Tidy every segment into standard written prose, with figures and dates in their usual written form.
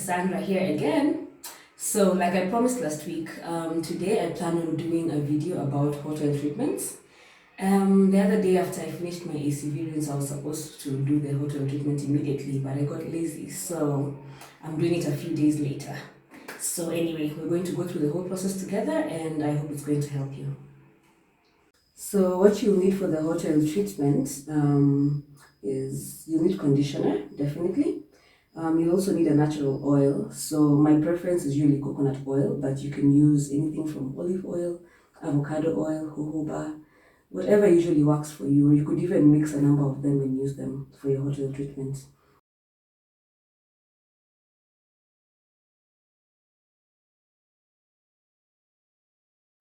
Cassandra here again. So, like I promised last week, today I plan on doing a video about hot oil treatments. The other day after I finished my ACV rinse, I was supposed to do the hot oil treatment immediately, but I got lazy, so I'm doing it a few days later. So anyway, we're going to go through the whole process together, and I hope it's going to help you. So what you need for the hot oil treatment is you need conditioner, definitely. You also need a natural oil. So my preference is usually coconut oil, but you can use anything from olive oil, avocado oil, jojoba, whatever usually works for you. Or you could even mix a number of them and use them for your hot oil treatment.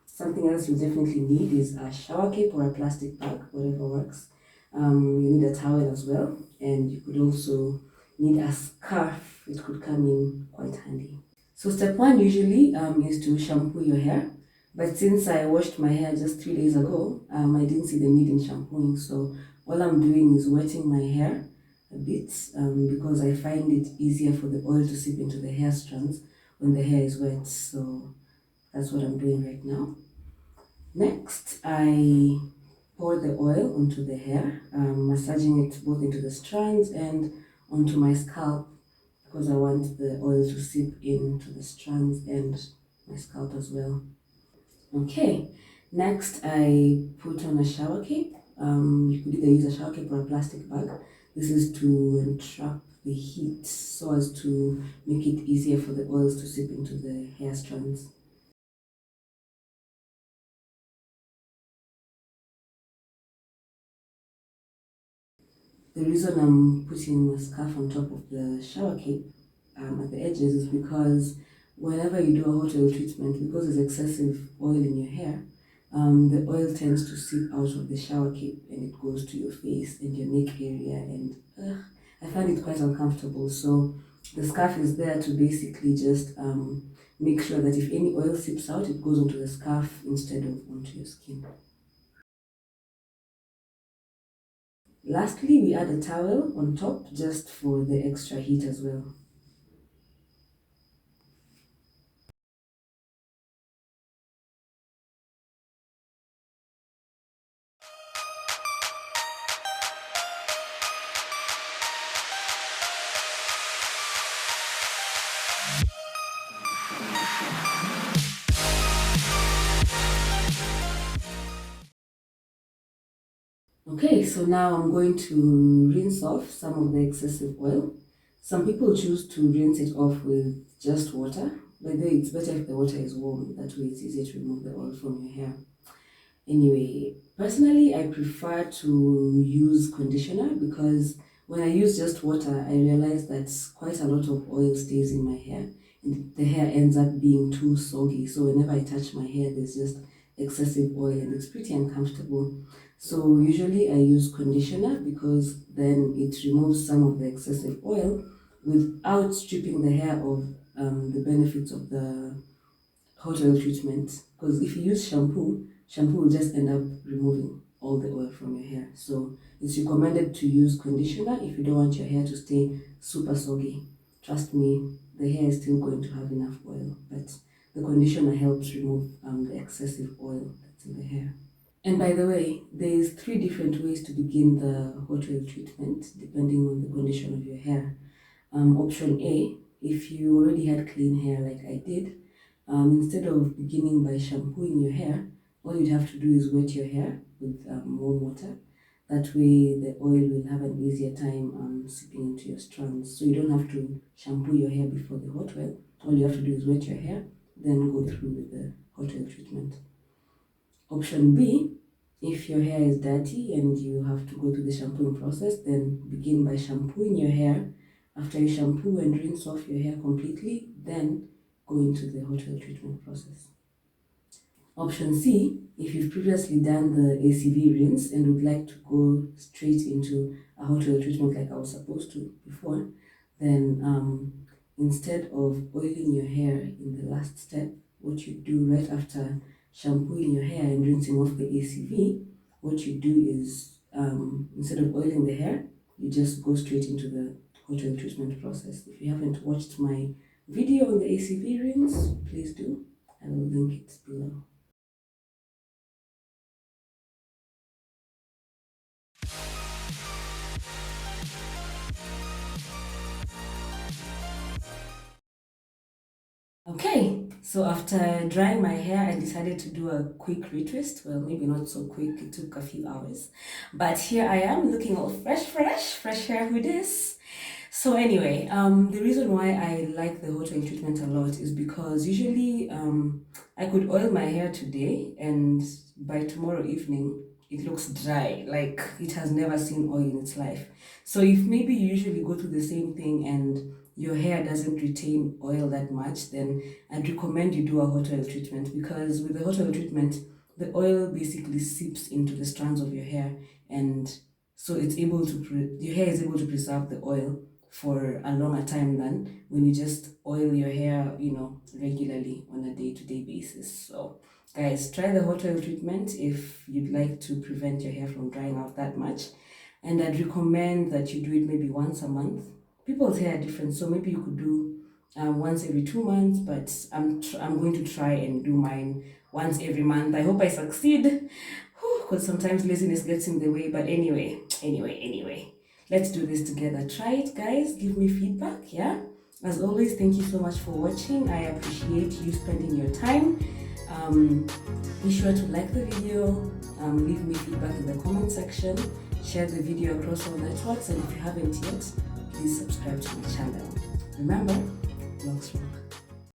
Something else you definitely need is a shower cape or a plastic bag, whatever works. You need a towel as well, and you could also need a scarf. It could come in quite handy. So step one usually is to shampoo your hair. But since I washed my hair just 3 days ago, I didn't see the need in shampooing. So all I'm doing is wetting my hair a bit because I find it easier for the oil to seep into the hair strands when the hair is wet. So that's what I'm doing right now. Next, I pour the oil onto the hair, massaging it both into the strands and onto my scalp because I want the oil to seep into the strands and my scalp as well. Okay, next I put on a shower cape. You could either use a shower cape or a plastic bag. This is to entrap the heat so as to make it easier for the oils to seep into the hair strands. The reason I'm putting a scarf on top of the shower cape at the edges is because whenever you do a hot oil treatment, because there's excessive oil in your hair, the oil tends to seep out of the shower cape and it goes to your face and your neck area, and I find it quite uncomfortable. So the scarf is there to basically just make sure that if any oil seeps out, it goes onto the scarf instead of onto your skin. Lastly, we add a towel on top just for the extra heat as well. Okay, so now I'm going to rinse off some of the excessive oil. Some people choose to rinse it off with just water, but then it's better if the water is warm. That way it's easier to remove the oil from your hair. Anyway, personally, I prefer to use conditioner because when I use just water, I realize that quite a lot of oil stays in my hair and the hair ends up being too soggy. So whenever I touch my hair, there's just excessive oil and it's pretty uncomfortable. So usually I use conditioner because then it removes some of the excessive oil without stripping the hair of the benefits of the hot oil treatment. Because if you use shampoo will just end up removing all the oil from your hair. So it's recommended to use conditioner if you don't want your hair to stay super soggy. Trust me, the hair is still going to have enough oil, but the conditioner helps remove the excessive oil that's in the hair. And by the way, there's 3 different ways to begin the hot oil treatment depending on the condition of your hair. Option A, if you already had clean hair like I did, instead of beginning by shampooing your hair, all you'd have to do is wet your hair with warm water. That way the oil will have an easier time seeping into your strands. So you don't have to shampoo your hair before the hot oil. All you have to do is wet your hair, then go through with the hot oil treatment. Option B, if your hair is dirty and you have to go through the shampooing process, then begin by shampooing your hair. After you shampoo and rinse off your hair completely, then go into the hot oil treatment process. Option C, if you've previously done the ACV rinse and would like to go straight into a hot oil treatment like I was supposed to before, then instead of oiling your hair in the last step, what you do right after shampooing your hair and rinsing off the ACV, what you do is instead of oiling the hair, you just go straight into the hot oil treatment process. If you haven't watched my video on the ACV rinse, please do. I will link it below. Okay, so after drying my hair, I decided to do a quick retwist. Well, maybe not so quick, it took a few hours. But here I am looking all fresh hair with this. So anyway, the reason why I like the hot oil treatment a lot is because usually I could oil my hair today and by tomorrow evening it looks dry, like it has never seen oil in its life. So if maybe you usually go through the same thing and your hair doesn't retain oil that much, then I'd recommend you do a hot oil treatment, because with the hot oil treatment, the oil basically seeps into the strands of your hair, and so it's able to your hair is able to preserve the oil for a longer time than when you just oil your hair, regularly on a day-to-day basis. So guys, try the hot oil treatment if you'd like to prevent your hair from drying out that much. And I'd recommend that you do it maybe once a month. People's hair are different, so maybe you could do once every 2 months, but I'm going to try and do mine once every month. I hope I succeed, because sometimes laziness gets in the way. But anyway, let's do this together. Try it, guys. Give me feedback. Yeah, as always, thank you so much for watching. I appreciate you spending your time. Be sure to like the video, leave me feedback in the comment section, share the video across all networks, and if you haven't yet, please subscribe to my channel. Remember, Locs.